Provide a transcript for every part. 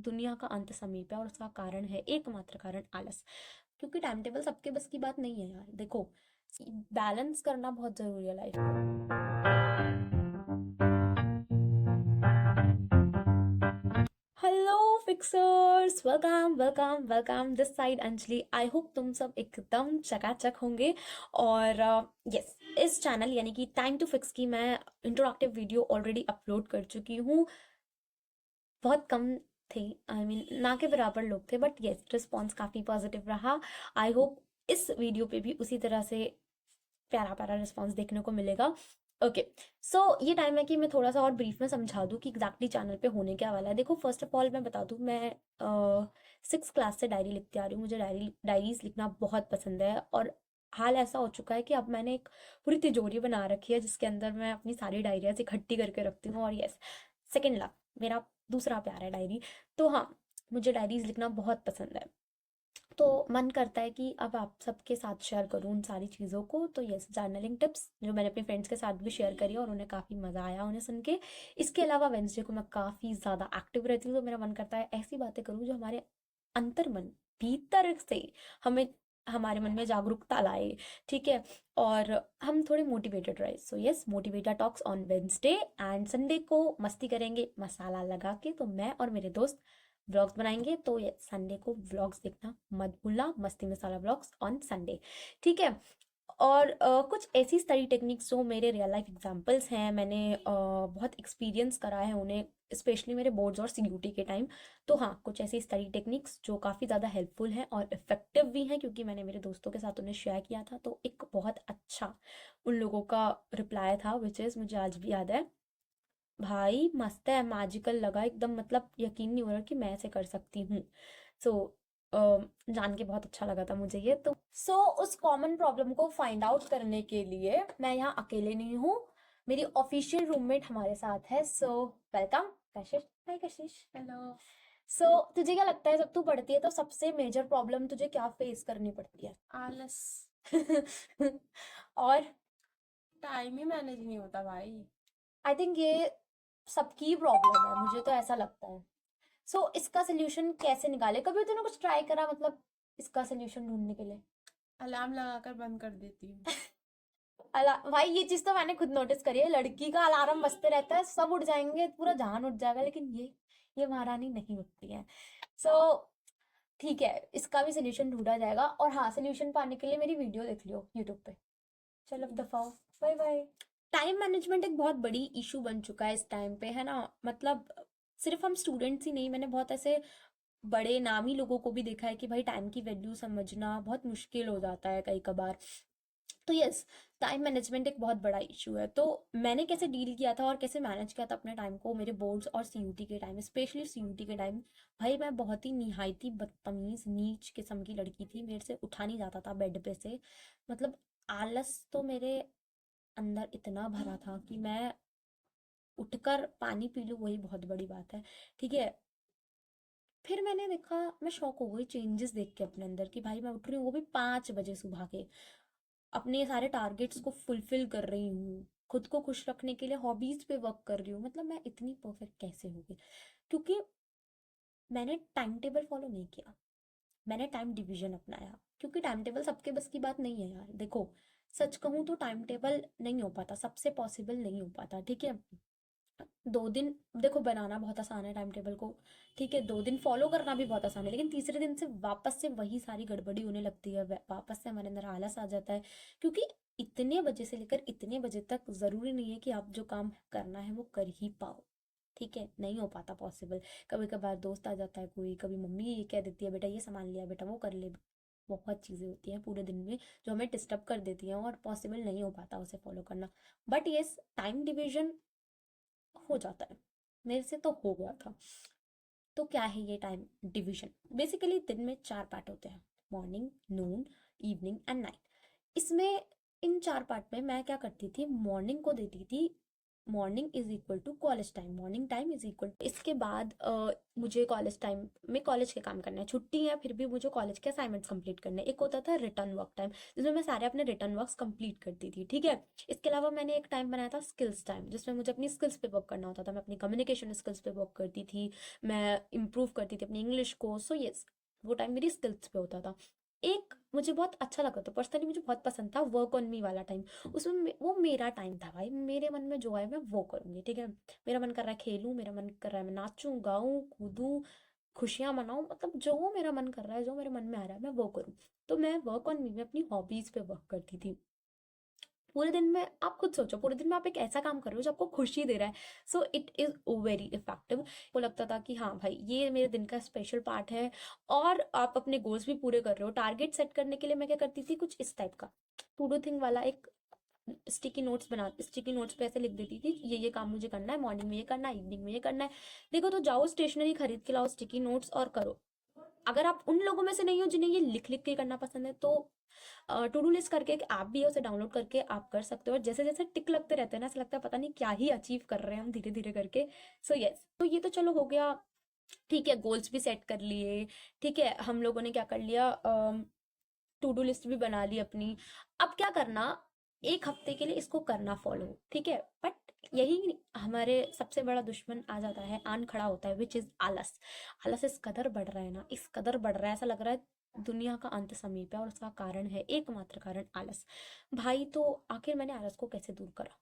दुनिया का अंत समीप है और उसका कारण है, एकमात्र कारण, आलस। क्योंकि टाइम टेबल सबके बस की बात नहीं है यार। देखो, बैलेंस करना बहुत जरूरी है लाइफ में। Hello fixers, welcome welcome welcome, this side Anjali. I hope तुम सब एकदम चकाचक होंगे। और यस, इस चैनल यानी कि टाइम टू फिक्स की मैं इंटरैक्टिव वीडियो ऑलरेडी अपलोड कर चुकी हूँ। बहुत कम थे, आई मीन ना के बराबर लोग थे, बट यस रिस्पॉन्स काफ़ी पॉजिटिव रहा। आई होप इस वीडियो पे भी उसी तरह से प्यारा प्यारा रिस्पॉन्स देखने को मिलेगा। ओके, सो ये टाइम है कि मैं थोड़ा सा और ब्रीफ में समझा दूँ कि एग्जैक्टली चैनल पे होने क्या वाला है। देखो, फर्स्ट ऑफ ऑल मैं बता दूँ, मैं 6 क्लास से डायरी लिखती आ रही हूँ। मुझे डायरीज लिखना बहुत पसंद है। और हाल ऐसा हो चुका है कि अब मैंने एक पूरी तिजोरी बना रखी है जिसके अंदर मैं अपनी सारी डायरियाज इकट्ठी करके रखती हूँ। और यस, सेकेंड लव, मेरा दूसरा प्यार है डायरी। तो हाँ, मुझे डायरीज लिखना बहुत पसंद है। तो मन करता है कि अब आप सबके साथ शेयर करूँ उन सारी चीज़ों को। तो यस, जर्नलिंग टिप्स जो मैंने अपने फ्रेंड्स के साथ भी शेयर करी और उन्हें काफ़ी मज़ा आया उन्हें सुन के। इसके अलावा वेंसडे को मैं काफ़ी ज़्यादा एक्टिव रहती हूँ, तो मेरा मन करता है ऐसी बातें करूँ जो हमारे अंतर्मन, भीतर से हमें, हमारे मन में जागरूकता लाए। ठीक है, और हम थोड़े मोटिवेटेड रहे। So yes, motivator talks on Wednesday. And Sunday को मस्ती करेंगे मसाला लगा के। तो मैं और मेरे दोस्त व्लॉग्स बनाएंगे। तो ये संडे को व्लॉग्स देखना मत भूलना, मस्ती मसाला व्लॉग्स ऑन संडे। ठीक है। और कुछ ऐसी स्टडी टेक्निक्स जो मेरे रियल लाइफ एग्जांपल्स हैं, मैंने बहुत एक्सपीरियंस करा है उन्हें, स्पेशली मेरे बोर्ड्स और सीयूटी के टाइम। तो हाँ, कुछ ऐसी स्टडी टेक्निक्स जो काफ़ी ज़्यादा हेल्पफुल हैं और इफेक्टिव भी हैं, क्योंकि मैंने मेरे दोस्तों के साथ उन्हें शेयर किया था। तो एक बहुत अच्छा उन लोगों का रिप्लाई था, विच इज़ मुझे आज भी याद है, भाई मस्त है, मैजिकल लगा एकदम, मतलब यकीन नहीं हो रहा कि मैं ऐसे कर सकती हूँ। सो जान के बहुत अच्छा लगा था मुझे ये। तो उस कॉमन प्रॉब्लम को फाइंड आउट करने के लिए मैं यहाँ अकेले नहीं हूँ, मेरी ऑफिशियल रूममेट हमारे साथ है। वेलकम कशिश। हाय कशिश। हेलो। तुझे क्या लगता है, जब तू पढ़ती है तो सबसे मेजर प्रॉब्लम तुझे क्या फेस करनी पड़ती है? आलस। और टाइम ही मैनेज नहीं होता भाई। आई थिंक ये सबकी प्रॉब्लम है, मुझे तो ऐसा लगता है। इसका सोल्यूशन कैसे निकाले? कभी तूने कुछ ट्राई करा, मतलब इसका सोल्यूशन ढूंढने के लिए? अलार्म लगाकर बंद कर देती हूँ। अला भाई, ये चीज तो मैंने खुद नोटिस करी है, लड़की का अलार्म बजते रहता है, सब उठ जाएंगे, पूरा जहान उठ जाएगा, लेकिन ये महारानी नहीं उठती है। सो ठीक है, इसका भी सोल्यूशन ढूंढा जाएगा। और हाँ, सोल्यूशन पाने के लिए मेरी वीडियो देख लियो यूट्यूब पे। चलो दफाओ, बाय बाय। टाइम मैनेजमेंट एक बहुत बड़ी इशू बन चुका है इस टाइम पे, है ना? मतलब सिर्फ हम स्टूडेंट्स ही नहीं, मैंने बहुत ऐसे बड़े नामी लोगों को भी देखा है कि भाई टाइम की वैल्यू समझना बहुत मुश्किल हो जाता है कई कबार। तो यस, टाइम मैनेजमेंट एक बहुत बड़ा इशू है। तो मैंने कैसे डील किया था और कैसे मैनेज किया था अपने टाइम को मेरे बोर्ड्स और सीयूटी के टाइम, स्पेशली सीयूटी के टाइम। भाई मैं बहुत ही निहायती बदतमीज नीच किस्म की लड़की थी, मेरे से उठा नहीं जाता था बेड पे से। मतलब आलस तो मेरे अंदर इतना भरा था कि मैं उठकर पानी पी लूँ वही बहुत बड़ी बात है। ठीक है, फिर मैंने देखा, मैं शॉक हो गई चेंजेस देख के अपने अंदर कि भाई मैं उठ रही हूँ वो भी 5 बजे सुबह के, अपने सारे टारगेट्स को फुलफिल कर रही हूँ, खुद को खुश रखने के लिए हॉबीज पे वर्क कर रही हूँ। मतलब मैं इतनी परफेक्ट कैसे हो गई? क्योंकि मैंने टाइम टेबल फॉलो नहीं किया, मैंने टाइम डिवीजन अपनाया। क्योंकि टाइम टेबल सबके बस की बात नहीं है यार। देखो, सच कहूँ तो टाइम टेबल नहीं हो पाता, सबसे पॉसिबल नहीं हो पाता। ठीक है, 2 दिन, देखो बनाना बहुत आसान है टाइम टेबल को, ठीक है, 2 दिन फॉलो करना भी बहुत आसान है, लेकिन तीसरे दिन से वापस से वही सारी गड़बड़ी होने लगती है, वापस से हमारे अंदर आलस आ जाता है। क्योंकि इतने बजे से लेकर इतने बजे तक जरूरी नहीं है कि आप जो काम करना है वो कर ही पाओ। ठीक है, नहीं हो पाता पॉसिबल। कभी कभार दोस्त आ जाता है कोई, कभी मम्मी ये कह देती है बेटा ये सामान लिया, बेटा वो कर ले। बहुत चीज़ें होती हैं पूरे दिन में जो हमें डिस्टर्ब कर देती हैं और पॉसिबल नहीं हो पाता उसे फॉलो करना। बट येस, टाइम डिवीजन हो जाता है, मेरे से तो हो गया था। तो क्या है ये टाइम डिवीजन? बेसिकली दिन में 4 पार्ट होते हैं, morning, Noon, evening and night. इसमें इन 4 पार्ट में मैं क्या करती थी, मॉर्निंग को देती थी morning is equal to college time, morning time is equal. इसके बाद मुझे कॉलेज टाइम में कॉलेज के काम करना है, छुट्टी है फिर भी मुझे कॉलेज के असाइनमेंट्स कंप्लीट करने हैं। एक होता था रिटर्न वर्क टाइम, जिसमें मैं सारे अपने रिटर्न वर्क्स कंप्लीट करती थी, ठीक है। इसके अलावा मैंने एक टाइम बनाया था स्किल्स टाइम, जिसमें मुझे अपनी स्किल्स पे वर्क करना होता था। मैं अपनी कम्युनिकेशन स्किल्स पे वर्क करती थी, मैं इम्प्रूव करती थी अपनी इंग्लिश को। सो यस, वो टाइम मेरी स्किल्स पे होता था। एक मुझे बहुत अच्छा लगा था पर्सनली, मुझे बहुत पसंद था वर्क ऑन मी वाला टाइम। उसमें वो मेरा टाइम था भाई, मेरे मन में जो है मैं वो करूंगी, ठीक है। मेरा मन कर रहा है खेलूं, मेरा मन कर रहा है मैं नाचूं गाऊं कूदूं, खुशियां मनाऊं, मतलब जो मेरा मन कर रहा है, जो मेरे मन में आ रहा है मैं वो करूं। तो मैं वर्क ऑन मी में अपनी हॉबीज पे वर्क करती थी। पूरे दिन में आप खुद सोचो, पूरे दिन में आप एक ऐसा काम कर रहे हो जो आपको खुशी दे रहा है। So it is very effective. को लगता था कि हाँ भाई ये मेरे दिन का स्पेशल पार्ट है। और आप अपने गोल्स भी पूरे कर रहे हो। टारगेट सेट करने के लिए मैं क्या करती थी, कुछ इस टाइप का टू डू थिंग वाला एक स्टिकी नोट्स पे ऐसे लिख देती थी कि ये काम मुझे करना है, मॉर्निंग में ये करना है, इवनिंग में ये करना है। देखो तो जाओ स्टेशनरी खरीद के लाओ स्टिकी नोट्स और करो। अगर आप उन लोगों में से नहीं हो जिन्हें ये लिख लिख के करना पसंद है, तो टू डू लिस्ट करके एक ऐप भी है, उसे डाउनलोड करके आप कर सकते हो। और जैसे जैसे टिक लगते रहते हैं ना, ऐसा लगता है पता नहीं क्या ही अचीव कर रहे हैं हम धीरे धीरे करके। सो यस, तो ये तो चलो हो गया, ठीक है। गोल्स भी सेट कर लिए, ठीक है। हम लोगों ने क्या कर लिया, टू डू लिस्ट भी बना ली अपनी। अब क्या करना, एक हफ्ते के लिए इसको करना फॉलो, ठीक है। बट यही हमारे सबसे बड़ा दुश्मन आ जाता है, आन खड़ा होता है, विच इज आलस। आलस इस कदर बढ़ रहा है ना, इस कदर बढ़ रहा है, ऐसा लग रहा है दुनिया का अंत समीप है। और उसका कारण है, एकमात्र कारण आलस। भाई तो आखिर मैंने आलस को कैसे दूर करा।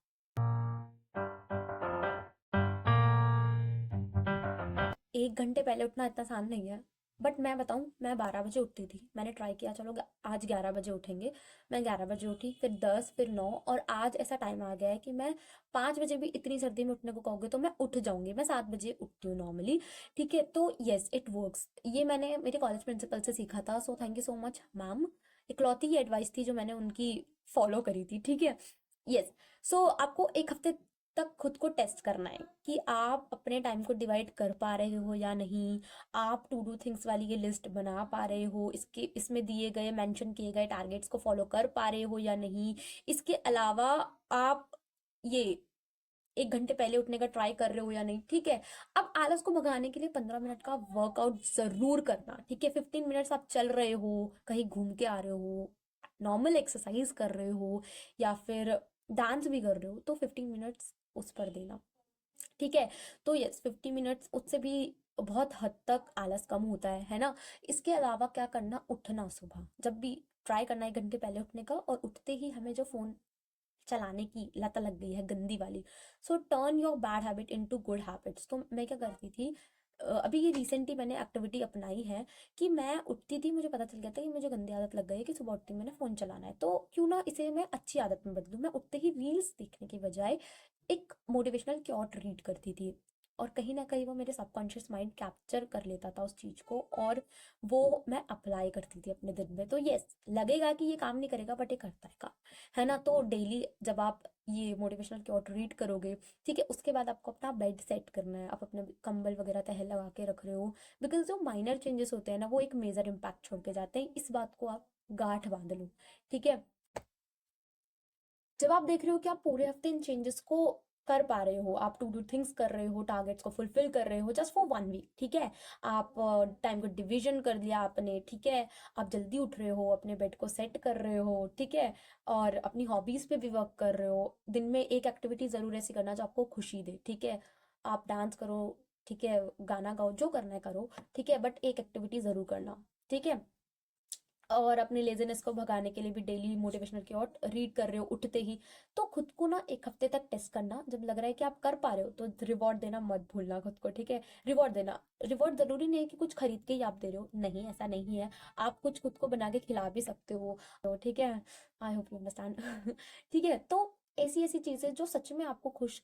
1 घंटे पहले उठना इतना आसान नहीं है। बट मैं बताऊं, मैं 12 बजे उठती थी। मैंने ट्राई किया चलो आज 11 बजे उठेंगे। मैं 11 बजे उठी, फिर 10, फिर 9, और आज ऐसा टाइम आ गया है कि मैं 5 बजे भी, इतनी सर्दी में उठने को कहोगे तो मैं उठ जाऊंगी। मैं 7 बजे उठती हूँ नॉर्मली, ठीक है। तो येस इट वर्क्स। ये मैंने मेरे कॉलेज प्रिंसिपल से सीखा था। So thank you so much ma'am. इकलौती ही एडवाइस थी जो मैंने उनकी फॉलो करी थी, ठीक है। यस। सो आपको एक हफ्ते तक खुद को टेस्ट करना है कि आप अपने टाइम को डिवाइड कर पा रहे हो या नहीं। आप टू डू थिंग्स वाली ये लिस्ट बना पा रहे हो, इसके इसमें दिए गए मेंशन किए गए टारगेट्स को फॉलो कर पा रहे हो या नहीं। इसके अलावा आप ये 1 घंटे पहले उठने का ट्राई कर रहे हो या नहीं, ठीक है। अब आलस को भगाने के लिए 15 मिनट का वर्कआउट जरूर करना, ठीक है। 15 मिनट्स आप चल रहे हो, कहीं घूम के आ रहे हो, नॉर्मल एक्सरसाइज कर रहे हो, या फिर डांस भी कर रहे हो, तो 15 मिनट्स उस पर देना, ठीक है। तो यस 50 मिनट्स, उससे भी बहुत हद तक आलस कम होता है ना। इसके अलावा क्या करना, उठना सुबह जब भी ट्राई करना 1 घंटे पहले उठने का। और उठते ही हमें जो फोन चलाने की लत लग गई है गंदी वाली, सो turn your bad habit into good habits. तो मैं क्या करती थी, अभी ये रिसेंटली मैंने एक्टिविटी अपनाई है कि मैं उठती थी, मुझे पता चल गया था कि मुझे गंदी आदत लग गई है कि सुबह उठती मैंने फोन चलाना है, तो क्यों ना इसे मैं अच्छी आदत में बदलूं। मैं उठते ही रील्स देखने के बजाय एक मोटिवेशनल क्योट रीड करती थी। और कहीं ना कहीं वो मेरे सबकॉन्शियस माइंड कैप्चर कर लेता था उस चीज को, और वो मैं अप्लाई करती थी अपने दिन में। तो यस, लगेगा कि ये काम नहीं करेगा बट ये करता है काम, है ना। तो डेली जब आप ये मोटिवेशनल क्योट रीड करोगे, ठीक है, उसके बाद आपको अपना बेड सेट करना है। आप अपने कंबल वगैरह तह लगा के रख रहे हो, बिकॉज जो माइनर चेंजेस होते हैं ना, वो एक मेजर इम्पैक्ट छोड़ के जाते हैं। इस बात को आप गांठ बांध लो, ठीक है। जब आप देख रहे हो कि आप पूरे हफ्ते इन चेंजेस को कर पा रहे हो, आप टू डू थिंग्स कर रहे हो, टारगेट्स को फुलफिल कर रहे हो जस्ट फॉर 1 वीक, ठीक है। आप टाइम को डिवीजन कर लिया आपने, ठीक है। आप जल्दी उठ रहे हो, अपने बेड को सेट कर रहे हो, ठीक है। और अपनी हॉबीज पे भी वर्क कर रहे हो। दिन में एक एक्टिविटी जरूर ऐसी करना जो आपको खुशी दे, ठीक है। आप डांस करो, ठीक है, गाना गाओ, जो करना है करो, ठीक है, बट एक एक्टिविटी जरूर करना, ठीक है। और अपने लेजीनेस को भगाने के लिए भी डेली मोटिवेशनल क्योट रीड कर रहे हो उठते ही। तो खुद को ना एक हफ्ते तक टेस्ट करना, जब लग रहा है कि आप कर पा रहे हो तो रिवॉर्ड देना मत भूलना खुद को, ठीक है। रिवॉर्ड देना, रिवॉर्ड जरूरी नहीं है कि कुछ खरीद के ही आप दे रहे हो, नहीं ऐसा नहीं है। आप कुछ खुद को बना के खिला भी सकते हो, तो ठीक है। I hope you understand. ठीक है, तो ऐसी ऐसी चीजें जो सच में आपको खुश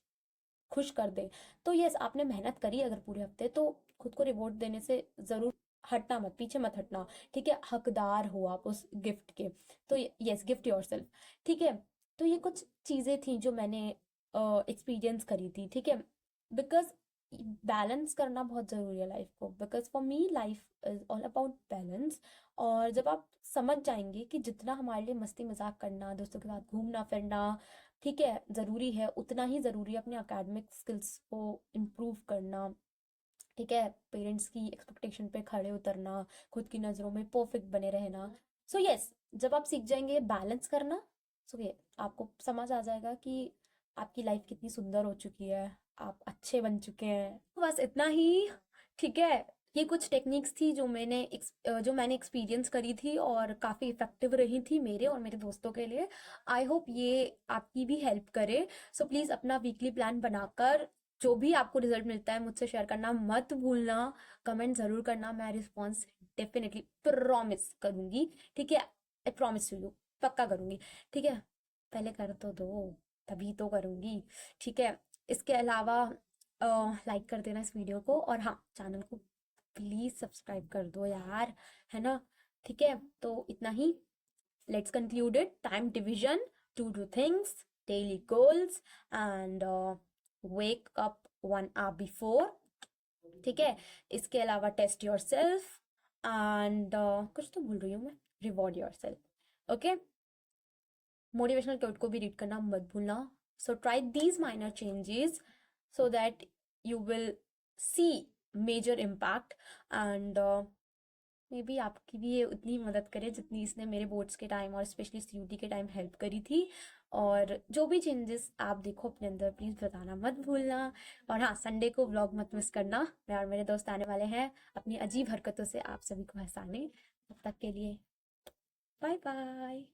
खुश कर दे। तो यस, आपने मेहनत करी अगर पूरे हफ्ते, तो खुद को रिवॉर्ड देने से जरूर हटना मत, पीछे मत हटना, ठीक है। हकदार हो आप उस गिफ्ट के। तो यस, गिफ्ट योरसेल्फ, ठीक है। तो ये कुछ चीजें थी जो मैंने एक्सपीरियंस करी थी, ठीक है। बिकॉज बैलेंस करना बहुत जरूरी है लाइफ को, because for me life is all about balance. और जब आप समझ जाएंगे कि जितना हमारे लिए मस्ती मजाक करना, दोस्तों के साथ घूमना फिरना, ठीक है, ज़रूरी है, उतना ही ज़रूरी है अपने एकेडमिक स्किल्स को इम्प्रूव करना। ठीक है, पेरेंट्स की एक्सपेक्टेशन पे खड़े उतरना, खुद की नज़रों में परफेक्ट बने रहना। सो यस, जब आप सीख जाएंगे बैलेंस करना, सो ये आपको समझ आ जाएगा कि आपकी लाइफ कितनी सुंदर हो चुकी है, आप अच्छे बन चुके हैं। बस इतना ही। ठीक है, ये कुछ टेक्निक्स थी जो मैंने एक्सपीरियंस करी थी और काफ़ी इफ़ेक्टिव रही थी मेरे और मेरे दोस्तों के लिए। आई होप ये आपकी भी हेल्प करे। सो प्लीज़ अपना वीकली प्लान बनाकर जो भी आपको रिजल्ट मिलता है मुझसे शेयर करना मत भूलना। कमेंट ज़रूर करना, मैं रिस्पॉन्स डेफिनेटली प्रॉमिस करूँगी। ठीक है, आई प्रॉमिस टू यू, पक्का करूँगी। ठीक है, पहले कर तो दो, तभी तो करूँगी। ठीक है, इसके अलावा लाइक कर देना इस वीडियो को, और हाँ, चैनल को प्लीज़ सब्सक्राइब कर दो यार, है ना। ठीक है, तो इतना ही। Let's conclude it. Time division, to do things, daily goals, and wake up 1 hour before. ठीक है, इसके अलावा टेस्ट योर सेल्फ एंड कुछ तो भूल रही हूँ मैं, reward yourself. Okay, motivational quote को भी रीड करना मत भूलना। So try these minor changes so that you will see major impact, and maybe आपकी भी ये उतनी मदद करे जितनी इसने मेरे बोर्ड्स के टाइम और स्पेशली सीयूटी के टाइम हेल्प करी थी। और जो भी चेंजेस आप देखो अपने अंदर, प्लीज़ बताना मत भूलना। और हाँ, संडे को व्लॉग मत मिस करना, मैं और मेरे दोस्त आने वाले हैं अपनी अजीब हरकतों से आप सभी को हंसाने। तब तक के लिए बाय बाय।